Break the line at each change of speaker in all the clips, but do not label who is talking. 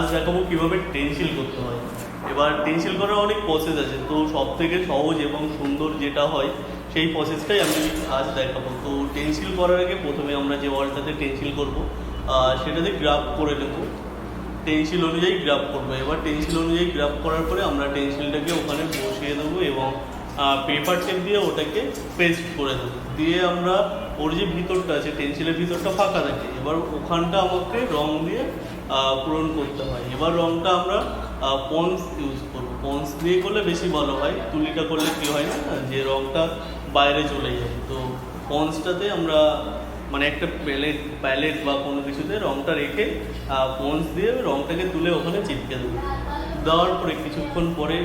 আজ দেখাবো কীভাবে টেনসিল করতে হয়। এবার টেনসিল করার অনেক প্রসেস আছে, তো সব থেকে সহজ এবং সুন্দর যেটা হয় সেই প্রসেসটাই আমি আজ দেখাবো। তো টেনসিল করার আগে প্রথমে আমরা যে ওয়ালটাতে টেনসিল করবো সেটাতে গ্রাফ করে নেব, টেনসিল অনুযায়ী গ্রাফ করবো। এবার টেনসিল অনুযায়ী গ্রাফ করার পরে আমরা টেনসিলটাকে ওখানে বসিয়ে দেবো এবং পেপার টেপ দিয়ে ওটাকে পেস্ট করে দেবো। দিয়ে আমরা ওর যে ভিতরটা আছে, টেনসিলের ভিতরটা ফাঁকা থাকে, এবার ওখানটা আমাকে রং দিয়ে পূরণ করতে হয়। এবার রংটা আমরা পন্স ইউজ করবো, পন্স দিয়ে করলে বেশি ভালো হয়, তুলিটা করলে কী হয় না যে রংটা বাইরে চলে যায়। তো পন্সটাতে আমরা মানে একটা প্যালেট বা কোনো কিছুতে রংটা রেখে পন্স দিয়ে রংটাকে তুলে ওখানে চিপকে দেবো। দেওয়ার পরে কিছুক্ষণ পরে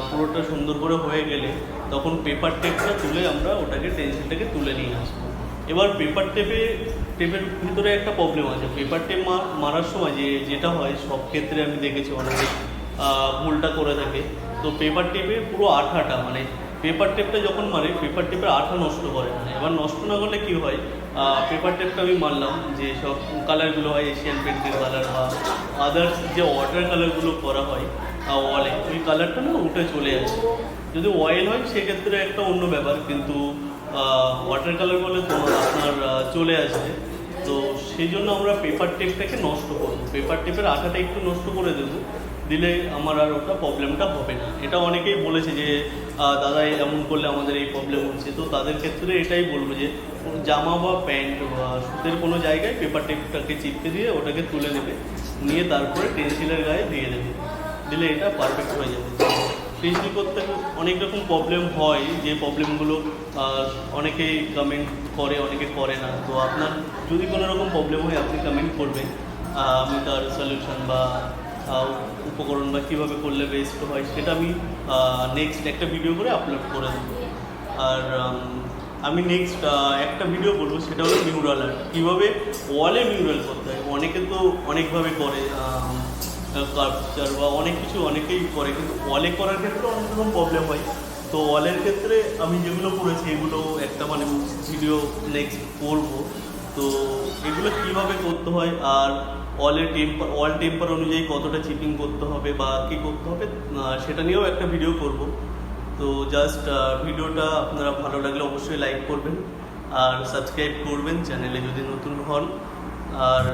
পুরোটা সুন্দর করে হয়ে গেলে তখন পেপার টেপটা তুলে আমরা ওটাকে টেনসিলটাকে তুলে নিয়ে আসবো। এবার পেপার টেপের ভিতরে একটা প্রবলেম আছে। পেপার টেপ মারার সময় যেটা হয়, সব ক্ষেত্রে আমি দেখেছি অনেকে ভুলটা করে থাকে। তো পেপার টেপে পুরো আঠাটা মানে পেপার টেপটা যখন মারে পেপার টেপের আঠা নষ্ট করে না। এবার নষ্ট না করলে কী হয়, পেপার টেপটা আমি মারলাম যে সব কালারগুলো হয় এশিয়ান পেন্টের কালার বা আদার্স যে ওয়াটার কালারগুলো করা হয় ওয়ালে, ওই কালারটা না উঠে চলে আসে। যদি অয়েল হয় সেক্ষেত্রে একটা অন্য ব্যাপার, কিন্তু ওয়াটার কালার বলে তো আপনার চলে আসবে। তো সেই জন্য আমরা পেপার টেপটাকে নষ্ট করবো, পেপার টেপের আঠাটা একটু নষ্ট করে দেবো, দিলে আমার আর ওটা প্রবলেমটা হবে না। এটা অনেকেই বলেছে যে দাদা এমন করলে আমাদের এই প্রবলেম হচ্ছে। তো তাদের ক্ষেত্রে এটাই বলবো যে জামা বা প্যান্ট বা সুতের কোনো জায়গায় পেপার টেপটাকে চিপকে দিয়ে ওটাকে তুলে নেবে, নিয়ে তারপরে টেনসিলের গায়ে দিয়ে দেবে, দিলে এটা পারফেক্ট হয়ে যাবে। টেনসিল করতে অনেক রকম প্রবলেম হয়, যে প্রবলেমগুলো অনেকেই কমেন্ট করে, অনেকে করে না। তো আপনার যদি কোনো রকম প্রবলেম হয় আপনি কমেন্ট করবেন, আমি তার সলিউশন বা উপকরণ বা কীভাবে করলে বেস্ট হয় সেটা আমি নেক্সট একটা ভিডিও করে আপলোড করে দেবো। আর আমি নেক্সট একটা ভিডিও করবো, সেটা হলো মিউরাল আর্ট, কীভাবে ওয়ালে মিউরাল করতে হয়। অনেকে তো অনেকভাবে করে, কার্পচার বা অনেক কিছু অনেকেই করে, কিন্তু ওয়ালে করার ক্ষেত্রে অনেক রকম প্রবলেম হয়। তো ওয়ালের ক্ষেত্রে আমি যেগুলো করেছি এগুলো একটা মানে ভিডিও নেক্সট করবো। তো এগুলো কীভাবে করতে হয় আর ওয়াল টেম্পার অনুযায়ী কতটা চিপিং করতে হবে বা কী করতে হবে সেটা নিয়েও একটা ভিডিও করব। তো জাস্ট ভিডিওটা আপনারা ভালো লাগলে অবশ্যই লাইক করবেন আর সাবস্ক্রাইব করবেন চ্যানেলে যদি নতুন হন। আর